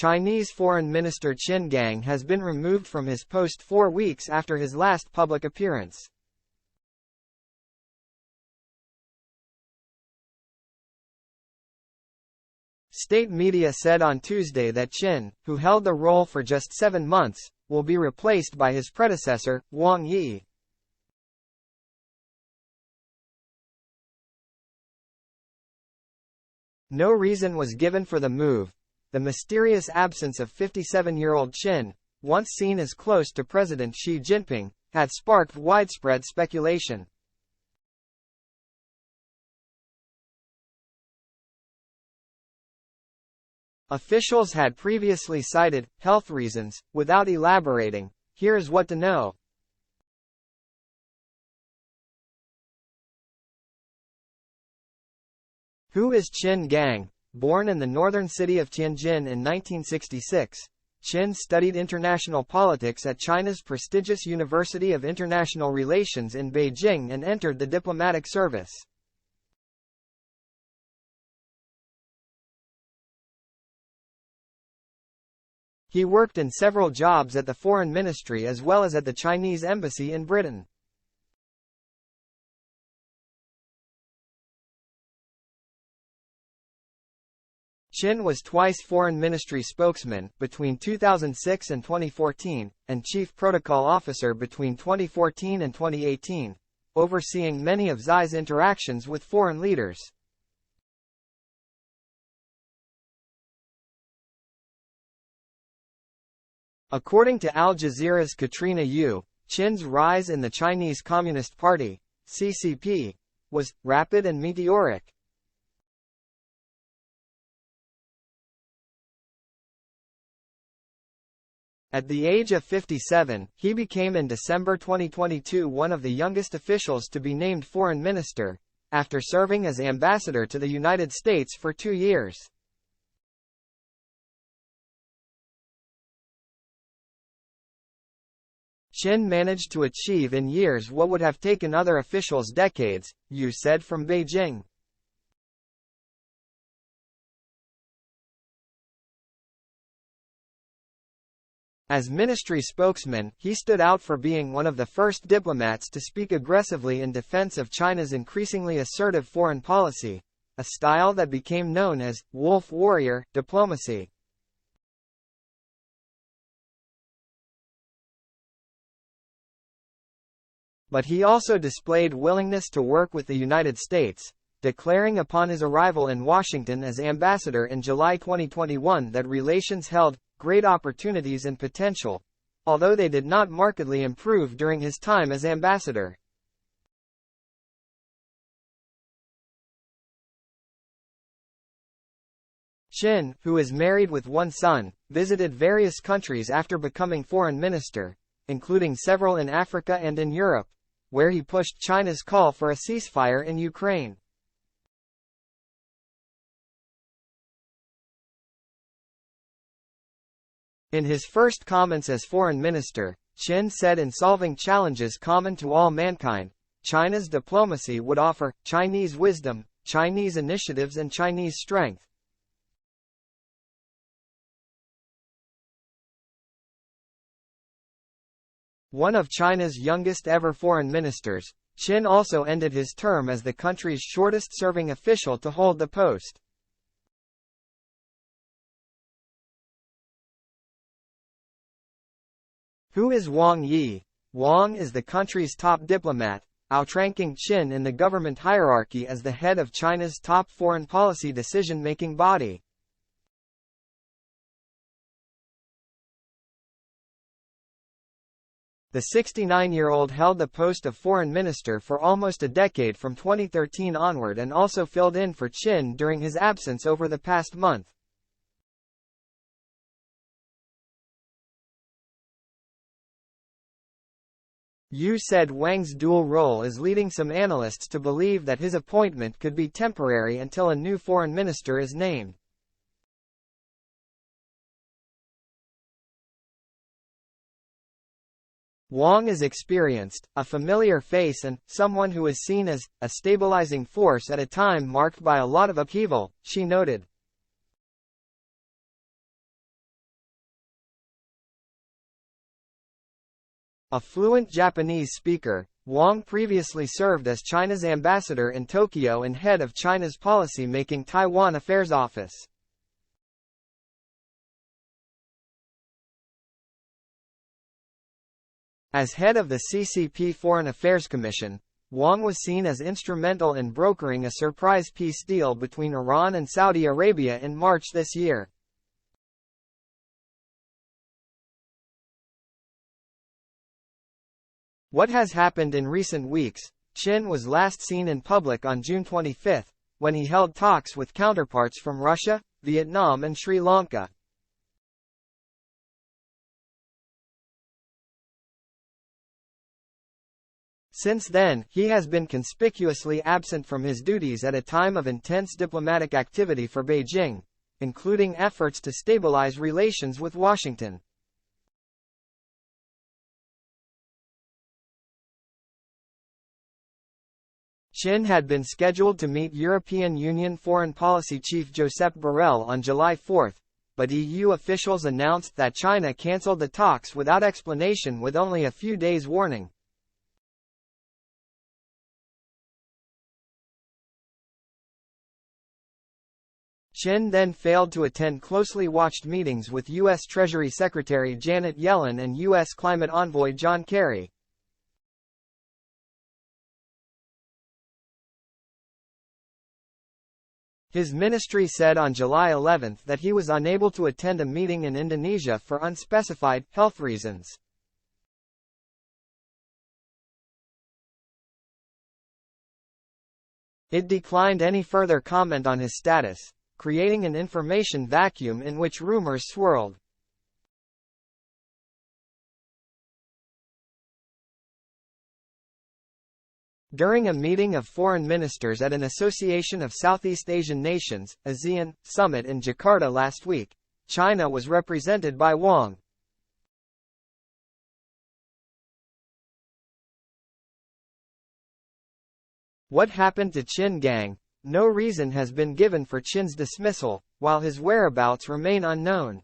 Chinese Foreign Minister Qin Gang has been removed from his post 4 weeks after his last public appearance. State media said on Tuesday that Qin, who held the role for just 7 months, will be replaced by his predecessor, Wang Yi. No reason was given for the move. The mysterious absence of 57-year-old Qin, once seen as close to President Xi Jinping, had sparked widespread speculation. Officials had previously cited health reasons, without elaborating. Here's what to know. Who is Qin Gang? Born in the northern city of Tianjin in 1966, Qin studied international politics at China's prestigious University of International Relations in Beijing and entered the diplomatic service. He worked in several jobs at the Foreign Ministry as well as at the Chinese Embassy in Britain. Qin was twice Foreign Ministry spokesman, between 2006 and 2014, and Chief Protocol Officer between 2014 and 2018, overseeing many of Xi's interactions with foreign leaders. According to Al Jazeera's Katrina Yu, Qin's rise in the Chinese Communist Party, CCP, was rapid and meteoric. At the age of 57, he became in December 2022 one of the youngest officials to be named foreign minister, after serving as ambassador to the United States for 2 years. Qin managed to achieve in years what would have taken other officials decades, Yu said from Beijing. As ministry spokesman, he stood out for being one of the first diplomats to speak aggressively in defense of China's increasingly assertive foreign policy, a style that became known as wolf warrior diplomacy. But he also displayed willingness to work with the United States, declaring upon his arrival in Washington as ambassador in July 2021 that relations held great opportunities and potential, although they did not markedly improve during his time as ambassador. Qin, who is married with one son, visited various countries after becoming foreign minister, including several in Africa and in Europe, where he pushed China's call for a ceasefire in Ukraine. In his first comments as foreign minister, Qin said in solving challenges common to all mankind, China's diplomacy would offer Chinese wisdom, Chinese initiatives and Chinese strength. One of China's youngest ever foreign ministers, Qin also ended his term as the country's shortest-serving official to hold the post. Who is Wang Yi? Wang is the country's top diplomat, outranking Qin in the government hierarchy as the head of China's top foreign policy decision-making body. The 69-year-old held the post of foreign minister for almost a decade from 2013 onward and also filled in for Qin during his absence over the past month. Yu said Wang's dual role is leading some analysts to believe that his appointment could be temporary until a new foreign minister is named. Wang is experienced, a familiar face and someone who is seen as a stabilizing force at a time marked by a lot of upheaval, she noted. A fluent Japanese speaker, Wang previously served as China's ambassador in Tokyo and head of China's policy-making Taiwan Affairs Office. As head of the CCP Foreign Affairs Commission, Wang was seen as instrumental in brokering a surprise peace deal between Iran and Saudi Arabia in March this year. What has happened in recent weeks? Qin was last seen in public on June 25, when he held talks with counterparts from Russia, Vietnam and Sri Lanka. Since then, he has been conspicuously absent from his duties at a time of intense diplomatic activity for Beijing, including efforts to stabilize relations with Washington. Qin had been scheduled to meet European Union Foreign Policy Chief Josep Borrell on July 4, but EU officials announced that China cancelled the talks without explanation with only a few days' warning. Qin then failed to attend closely watched meetings with U.S. Treasury Secretary Janet Yellen and U.S. climate envoy John Kerry. His ministry said on July 11 that he was unable to attend a meeting in Indonesia for unspecified health reasons. It declined any further comment on his status, creating an information vacuum in which rumors swirled. During a meeting of foreign ministers at an Association of Southeast Asian Nations (ASEAN) summit in Jakarta last week, China was represented by Wang. What happened to Qin Gang? No reason has been given for Qin's dismissal, while his whereabouts remain unknown.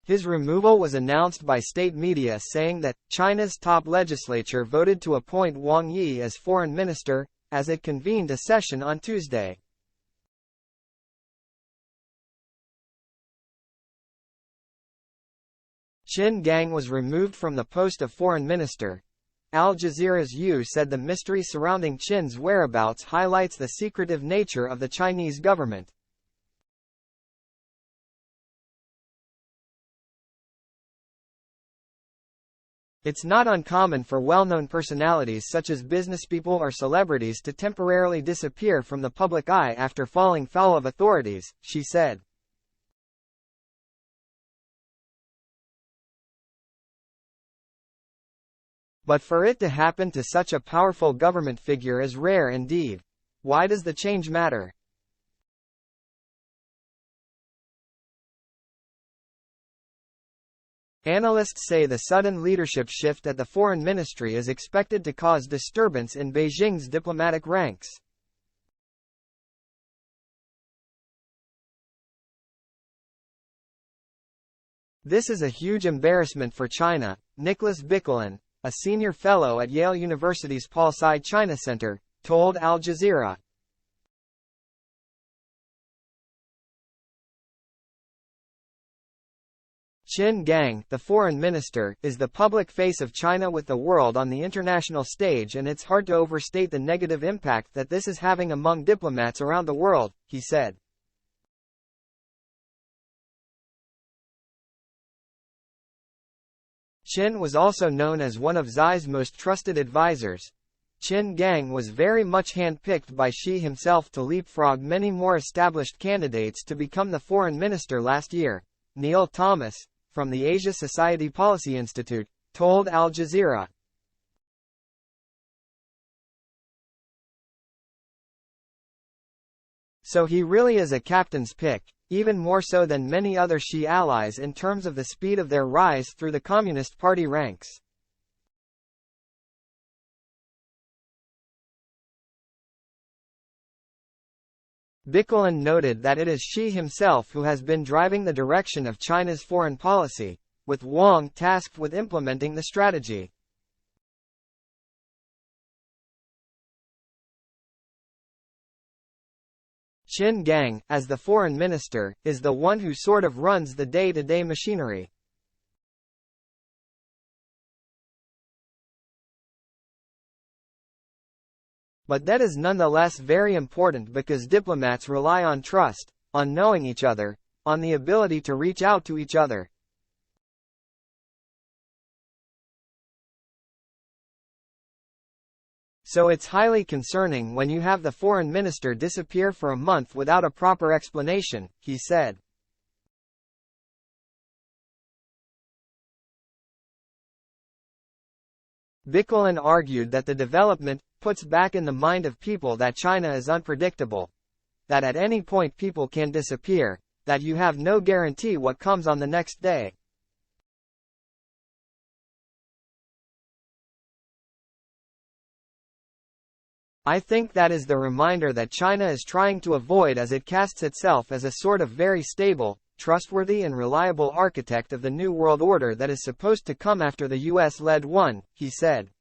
His removal was announced by state media saying that China's top legislature voted to appoint Wang Yi as foreign minister, as it convened a session on Tuesday. Qin Gang was removed from the post of foreign minister. Al Jazeera's Yu said the mystery surrounding Qin's whereabouts highlights the secretive nature of the Chinese government. It's not uncommon for well-known personalities such as businesspeople or celebrities to temporarily disappear from the public eye after falling foul of authorities, she said. But for it to happen to such a powerful government figure is rare indeed. Why does the change matter? Analysts say the sudden leadership shift at the foreign ministry is expected to cause disturbance in Beijing's diplomatic ranks. This is a huge embarrassment for China, Nicholas Bickelin, a senior fellow at Yale University's Paul Tsai China Center, told Al Jazeera. Qin Gang, the foreign minister, is the public face of China with the world on the international stage, and it's hard to overstate the negative impact that this is having among diplomats around the world, he said. Qin was also known as one of Xi's most trusted advisors. Qin Gang was very much handpicked by Xi himself to leapfrog many more established candidates to become the foreign minister last year. Neil Thomas, from the Asia Society Policy Institute, told Al Jazeera. So he really is a captain's pick, even more so than many other Xi allies in terms of the speed of their rise through the Communist Party ranks. Bickelin noted that it is Xi himself who has been driving the direction of China's foreign policy, with Wang tasked with implementing the strategy. Qin Gang, as the foreign minister, is the one who sort of runs the day-to-day machinery. But that is nonetheless very important because diplomats rely on trust, on knowing each other, on the ability to reach out to each other. So it's highly concerning when you have the foreign minister disappear for a month without a proper explanation, he said. Bickelin argued that the development puts back in the mind of people that China is unpredictable, that at any point people can disappear, that you have no guarantee what comes on the next day. I think that is the reminder that China is trying to avoid as it casts itself as a sort of very stable, trustworthy and reliable architect of the New World Order that is supposed to come after the US-led one, he said.